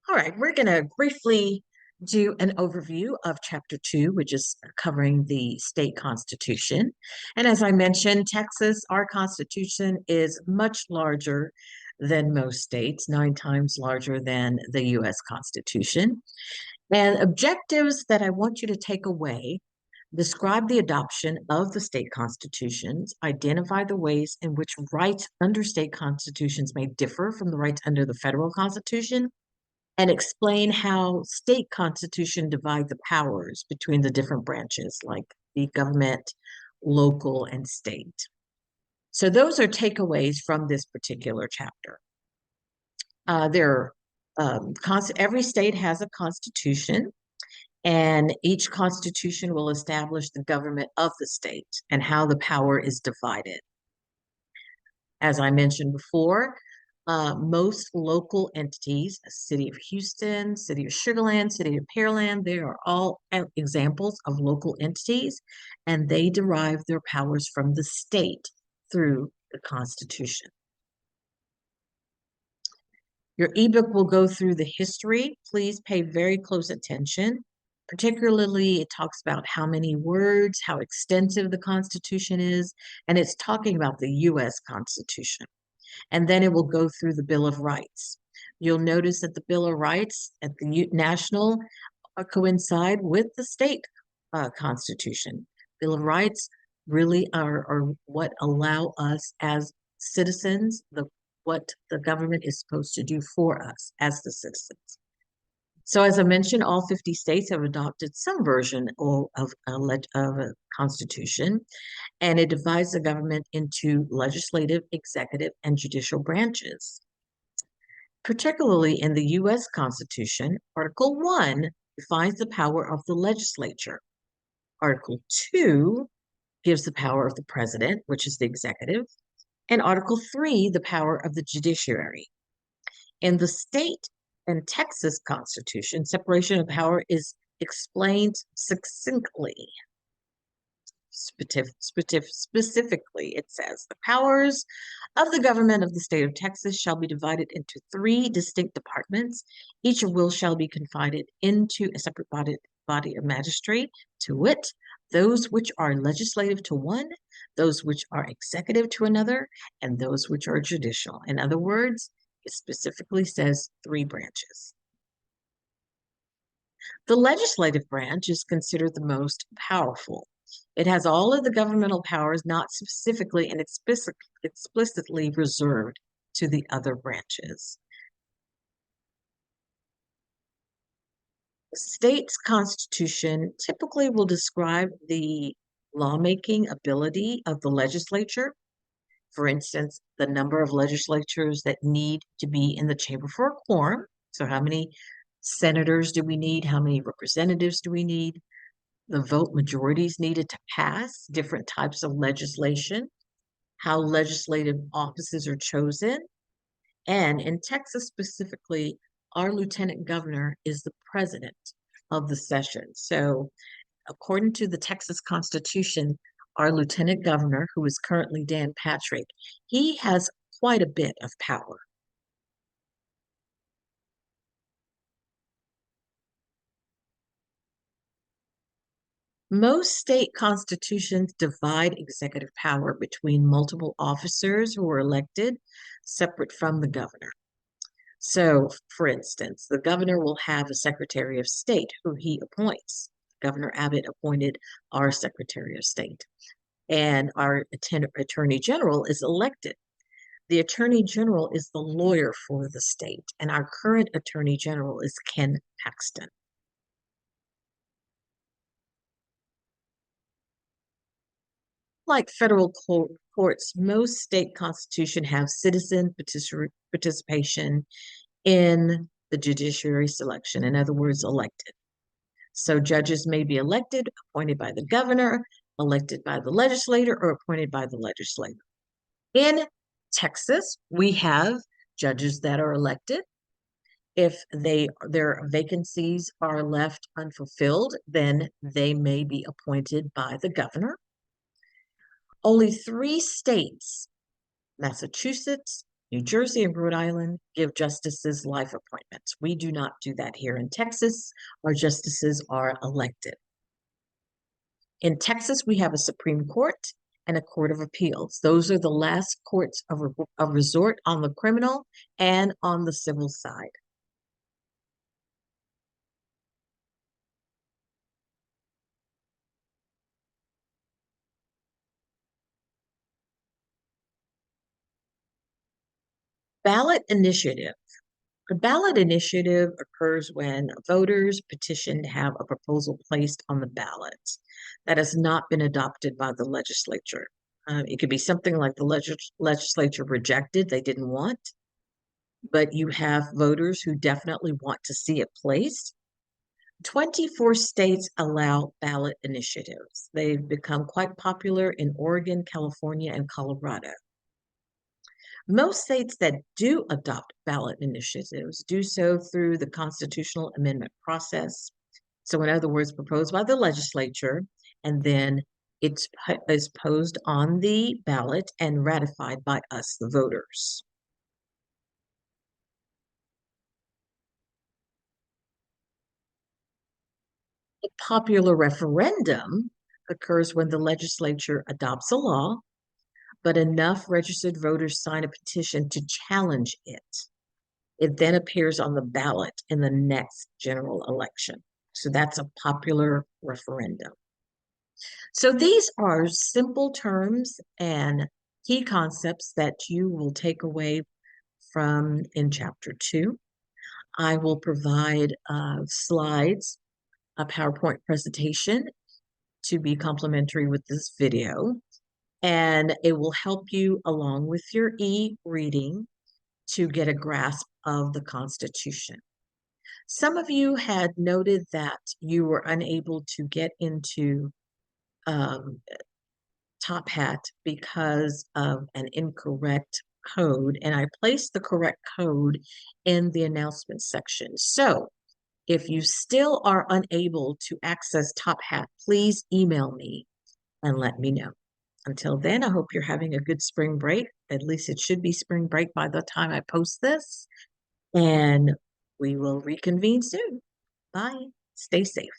All right, we're going to briefly do an overview of Chapter 2, which is covering the state constitution. And as I mentioned, Texas, our constitution is much larger than most states, 9 times larger than the U.S. Constitution. And objectives that I want you to take away: describe the adoption of the state constitutions, identify the ways in which rights under state constitutions may differ from the rights under the federal constitution, and explain how state constitution divide the powers between the different branches, like the government, local, and state. So those are takeaways from this particular chapter. Every state has a constitution, and each constitution will establish the government of the state and how the power is divided. As I mentioned before, most local entities, City of Houston, City of Sugar Land, City of Pearland, they are all examples of local entities, and they derive their powers from the state through the Constitution. Your ebook will go through the history. Please pay very close attention. Particularly, it talks about how many words, how extensive the Constitution is, and it's talking about the U.S. Constitution. And then it will go through the Bill of Rights. You'll notice that the Bill of Rights at the national coincide with the state constitution. Bill of Rights really are what allow us as citizens, what the government is supposed to do for us as the citizens. So as I mentioned, all 50 states have adopted some version of a constitution, and it divides the government into legislative, executive, and judicial branches. Particularly in the U.S. Constitution, Article 1 defines the power of the legislature. Article 2 gives the power of the president, which is the executive, and Article 3, the power of the judiciary. In the state and Texas Constitution, separation of power is explained succinctly. Specifically, it says the powers of the government of the state of Texas shall be divided into 3 distinct departments, each of which shall be confided into a separate body of magistrate, to wit, those which are legislative to one, those which are executive to another, and those which are judicial. In other words, it specifically says 3 branches. The legislative branch is considered the most powerful. It has all of the governmental powers not specifically and explicitly reserved to the other branches. The state's constitution typically will describe the lawmaking ability of the legislature. For instance, the number of legislatures that need to be in the chamber for a quorum. So how many senators do we need? How many representatives do we need? The vote majorities needed to pass different types of legislation, how legislative offices are chosen. And in Texas specifically, our lieutenant governor is the president of the session. So according to the Texas Constitution, our lieutenant governor, who is currently Dan Patrick, he has quite a bit of power. Most state constitutions divide executive power between multiple officers who are elected separate from the governor. So, for instance, the governor will have a Secretary of State who he appoints. Governor Abbott appointed our Secretary of State, and our Attorney General is elected. The Attorney General is the lawyer for the state, and our current Attorney General is Ken Paxton. Like federal courts, most state constitutions have citizen participation in the judiciary selection, in other words, elected. So judges may be elected, appointed by the governor, elected by the legislator, or appointed by the legislator. In Texas, we have judges that are elected. If their vacancies are left unfulfilled, then they may be appointed by the governor. Only 3 states, Massachusetts, New Jersey and Rhode Island give justices life appointments. We do not do that here in Texas. Our justices are elected. In Texas, we have a Supreme Court and a Court of Appeals. Those are the last courts of resort on the criminal and on the civil side. Ballot initiative. A ballot initiative occurs when voters petition to have a proposal placed on the ballot that has not been adopted by the legislature. It could be something like the legislature rejected, they didn't want, but you have voters who definitely want to see it placed. 24 states allow ballot initiatives. They've become quite popular in Oregon, California, and Colorado. Most states that do adopt ballot initiatives do so through the constitutional amendment process. So, in other words, proposed by the legislature, and then it's posed on the ballot and ratified by us, the voters. A popular referendum occurs when the legislature adopts a law, but enough registered voters sign a petition to challenge it. It then appears on the ballot in the next general election. So that's a popular referendum. So these are simple terms and key concepts that you will take away from in chapter 2. I will provide slides, a PowerPoint presentation to be complementary with this video, and it will help you along with your e-reading to get a grasp of the Constitution. Some of you had noted that you were unable to get into Top Hat because of an incorrect code, and I placed the correct code in the announcement section. So if you still are unable to access Top Hat, please email me and let me know. Until then, I hope you're having a good spring break. At least it should be spring break by the time I post this. And we will reconvene soon. Bye. Stay safe.